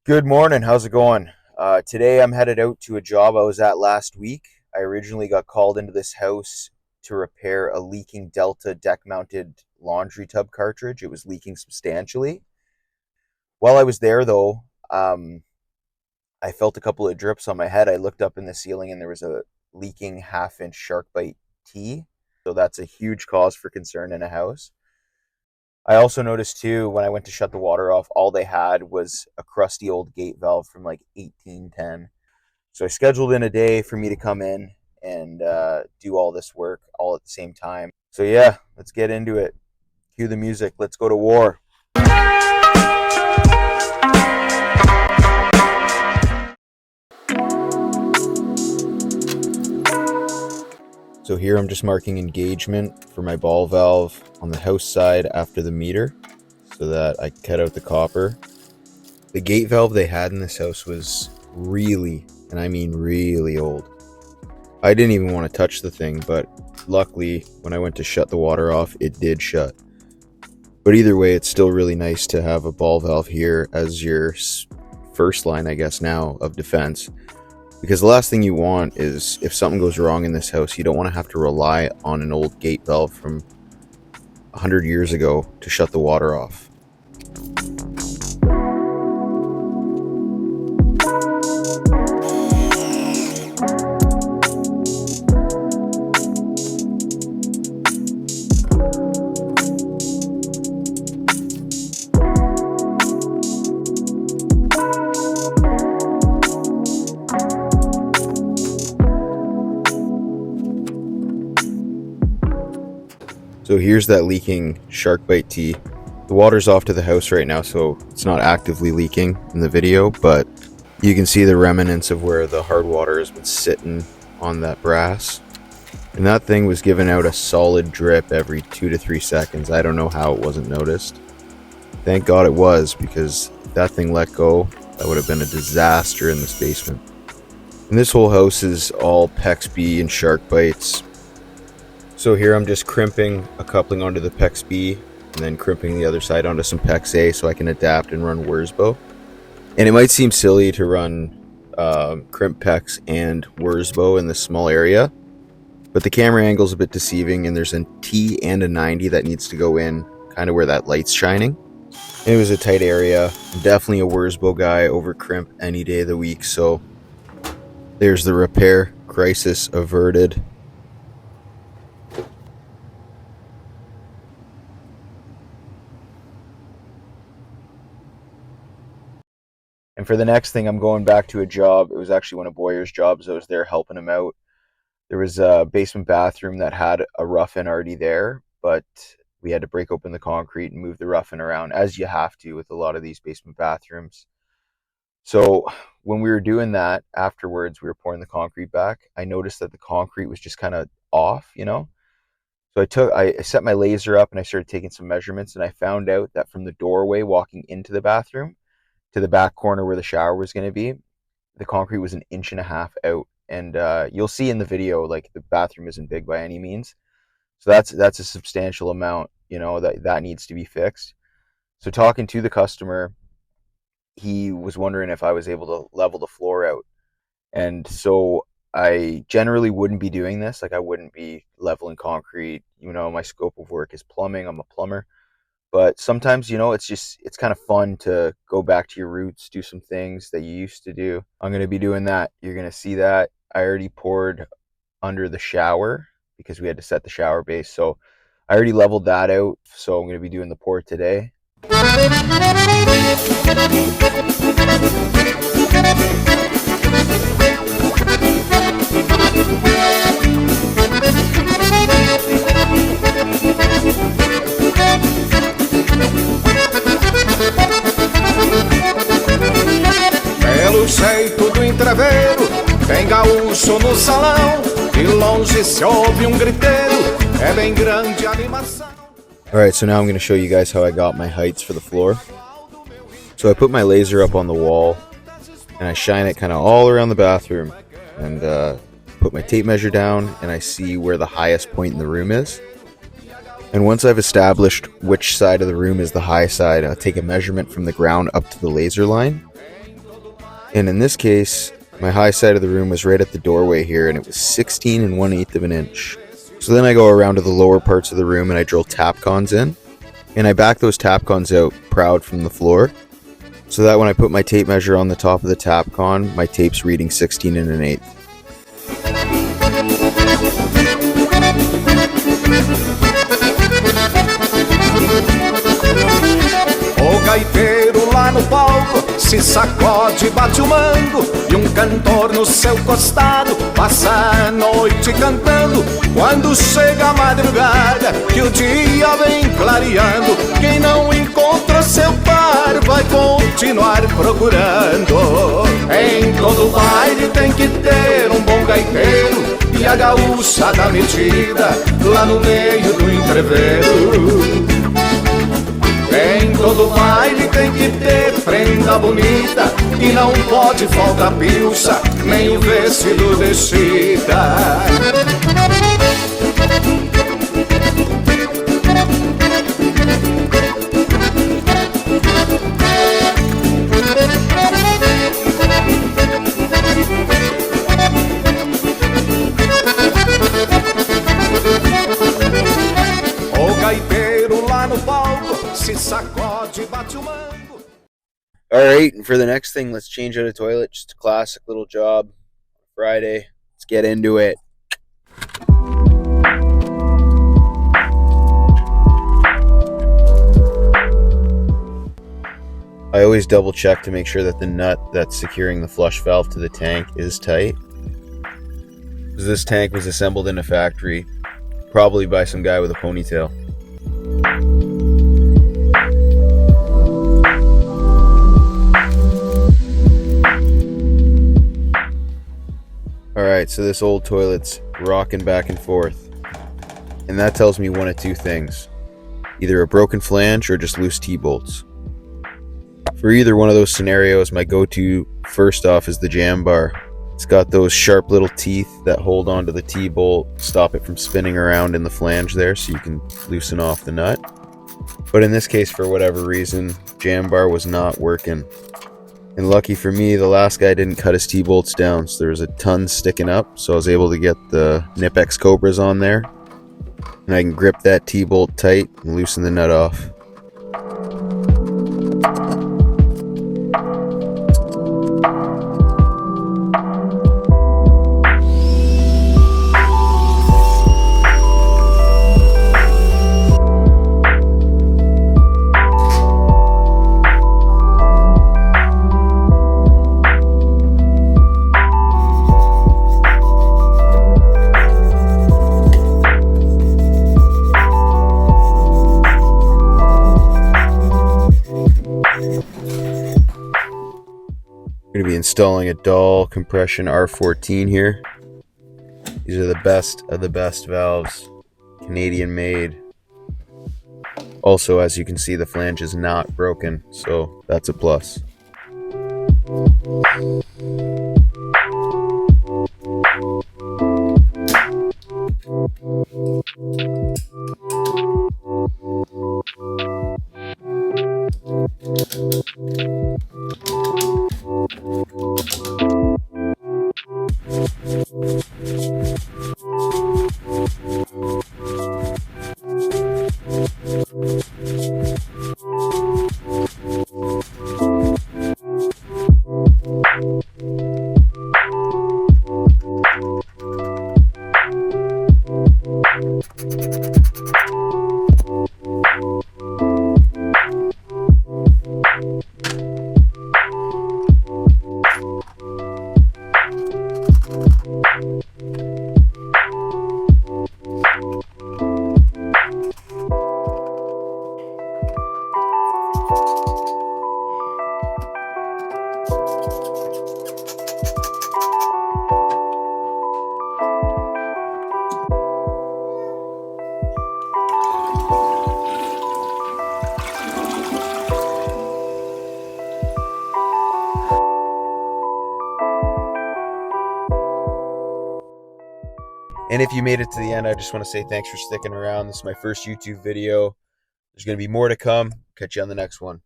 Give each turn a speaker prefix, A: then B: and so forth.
A: Good morning. How's it going? Today I'm headed out to a job I was at last week. I originally got called into this house to repair a leaking Delta deck-mounted laundry tub cartridge. It was leaking substantially. While I was there, though, I felt a couple of drips on my head. I looked up in the ceiling and there was a leaking half-inch shark bite tee. So that's a huge cause for concern in a house. I also noticed too, when I went to shut the water off, all they had was a crusty old gate valve from like 1810. So I scheduled in a day for me to come in and do all this work all at the same time. So yeah, let's get into it. Cue the music. Let's go to war. So here I'm just marking engagement for my ball valve on the house side after the meter so that I can cut out the copper. The gate valve they had in this house was really, and I mean really old. I didn't even want to touch the thing, but luckily when I went to shut the water off, it did shut. But either way, it's still really nice to have a ball valve here as your first line, I guess now, of defense. Because the last thing you want is, if something goes wrong in this house, you don't want to have to rely on an old gate valve from 100 years ago to shut the water off. So here's that leaking shark bite tee. The water's off to the house right now, so it's not actively leaking in the video, but you can see the remnants of where the hard water has been sitting on that brass. And that thing was giving out a solid drip every 2 to 3 seconds. I don't know how it wasn't noticed. Thank God it was, because if that thing let go, that would have been a disaster in this basement. And this whole house is all PEX B and shark bites. So here I'm just crimping a coupling onto the PEX B and then crimping the other side onto some PEX A so I can adapt and run Wurzbo. And it might seem silly to run crimp PEX and Wurzbo in this small area, but the camera angle is a bit deceiving, and there's a T and a 90 that needs to go in kind of where that light's shining. And it was a tight area. I'm definitely a Wurzbo guy over crimp any day of the week, so there's the repair. Crisis averted. And for the next thing, I'm going back to a job. It was actually one of Boyer's jobs. I was there helping him out. There was a basement bathroom that had a rough-in already there, but we had to break open the concrete and move the rough-in around, as you have to with a lot of these basement bathrooms. So when we were doing that, afterwards, we were pouring the concrete back. I noticed that the concrete was just kind of off, So I set my laser up and I started taking some measurements, and I found out that from the doorway walking into the bathroom to the back corner where the shower was going to be, the concrete was 1.5 inches out. And you'll see in the video, like, the bathroom isn't big by any means. So that's a substantial amount, that needs to be fixed. So talking to the customer, he was wondering if I was able to level the floor out. And so I generally wouldn't be doing this. Like, I wouldn't be leveling concrete. My scope of work is plumbing. I'm a plumber. But sometimes, it's kind of fun to go back to your roots, do some things that you used to do. I'm going to be doing that. You're going to see that. I already poured under the shower because we had to set the shower base. So I already leveled that out. So I'm going to be doing the pour today.
B: Pelo jeito do entreveiro, tem gaúcho no salão. De longe se ouve griteiro, é bem grande a animação.
A: Alright, so now I'm going to show you guys how I got my heights for the floor. So I put my laser up on the wall, and I shine it kind of all around the bathroom, and put my tape measure down, and I see where the highest point in the room is. And once I've established which side of the room is the high side, I'll take a measurement from the ground up to the laser line. And in this case, my high side of the room was right at the doorway here, and it was 16 and 1/8 of an inch. So then I go around to the lower parts of the room and I drill tap cons in, and I back those tap cons out proud from the floor, so that when I put my tape measure on the top of the tap con, my tape's reading 16 and an eighth.
B: O gaiteiro lá no palco se sacode, bate o mango, e um cantor no seu costado passa a noite cantando. Quando chega a madrugada, que o dia vem clareando, quem não encontra seu par vai continuar procurando. Em todo baile tem que ter um bom gaiteiro, e a gaúcha da metida lá no meio do entreveiro. Em todo baile tem que ter prenda bonita, e não pode faltar pilcha, nem o vestido de chita. O gaiteiro lá no palco se sacode, bate o mango.
A: Alright, and for the next thing, let's change out a toilet. Just a classic little job. Friday. Let's get into it. I always double check to make sure that the nut that's securing the flush valve to the tank is tight. This tank was assembled in a factory, probably by some guy with a ponytail. Alright, so this old toilet's rocking back and forth, and that tells me one of two things: either a broken flange or just loose T-bolts. For either one of those scenarios, my go-to first off is the jam bar. It's got those sharp little teeth that hold onto the T-bolt, stop it from spinning around in the flange there so you can loosen off the nut. But in this case, for whatever reason, jam bar was not working. And lucky for me, the last guy didn't cut his T-bolts down, so there was a ton sticking up, so I was able to get the Nipex Cobras on there, and I can grip that T-bolt tight and loosen the nut off. Going to be installing a Dahl compression R14 here. These are the best of the best valves, Canadian made. Also, as you can see, the flange is not broken, so that's a plus. And if you made it to the end, I just want to say thanks for sticking around. This is my first YouTube video. There's going to be more to come. Catch you on the next one.